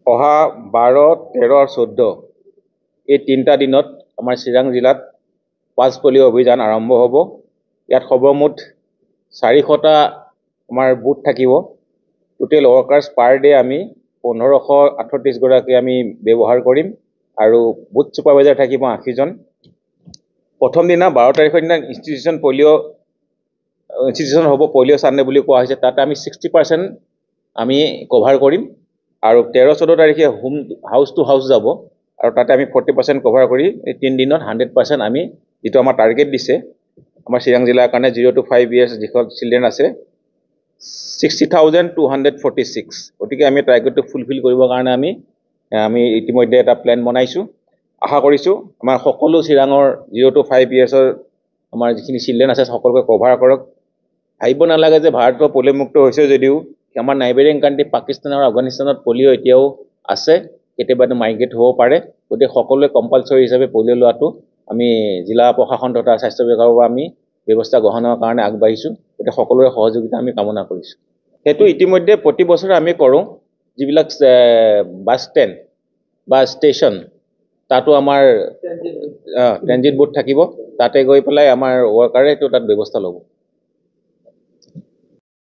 অহা 12, 13 আৰু 14 এই 3টা দিনত আমাৰ চিৰাং জিলাত পালছ পলিঅ' অভিযান আৰম্ভ হ'ব। ইয়াত সৰ্বমুঠ 400টা আমাৰ বুথ থাকিব। টোটেল ৱৰ্কাৰ্ছ পাৰ ডে আমি 1538 গৰাকী আমি ব্যৱহাৰ কৰিম আৰু বুথ ছুপাৰভাইজাৰ থাকিব 80 জন। প্ৰথম দিনা 12 তাৰিখৰ দিনা ইনষ্টিটিউশ্যন হ'ব পলিঅ' চানডে বুলি কোৱা হৈছে। তাতে আমি 60% আমি কভাৰ কৰিম আৰু 13-14 তাৰিখে হাউচ টু হাউচ যাব আৰু তাতে আমি 40% কভাৰ কৰি এই 3 দিনত 100% আমি যিটো আমাৰ টাৰ্গেট দিছে আমাৰ চিৰাং জিলাৰ কাৰণে 0 to 5 years যিখন চিলড্ৰেন আছে 60,246। গতিকে আমি টাৰ্গেটটো ফুলফিল কৰিবৰ কাৰণে আমি ইতিমধ্যে এটা প্লেন বনাইছোঁ। আশা কৰিছোঁ আমাৰ সকলো চিৰাঙৰ 0 to 5 yearsৰ আমাৰ যিখিনি চিলড্ৰেন আছে সকলোকে কভাৰ কৰক। ভাবিব নালাগে যে ভাৰতৰ পলিঅ'মুক্ত হৈছে যদিও আমাৰ নাইবেৰিং কাণ্ট্ৰি পাকিস্তান আৰু আফগানিস্তানত পলিঅ' এতিয়াও আছে, কেতিয়াবা মাইগ্ৰেট হ'ব পাৰে। গতিকে সকলোৱে কম্পালচৰি হিচাপে পলিঅ' লোৱাটো আমি জিলা প্ৰশাসন তথা স্বাস্থ্য বিভাগৰ পৰা আমি ব্যৱস্থা গ্ৰহণৰ কাৰণে আগবাঢ়িছোঁ। গতিকে সকলোৰে সহযোগিতা আমি কামনা কৰিছোঁ। সেইটো ইতিমধ্যে প্ৰতি বছৰে আমি কৰোঁ। যিবিলাক বাছ ষ্টেণ্ড বা ষ্টেচন তাতো আমাৰ ট্ৰেনজিট বুথ থাকিব, তাতে গৈ পেলাই আমাৰ ৱৰ্কাৰে তাত ব্যৱস্থা ল'ব।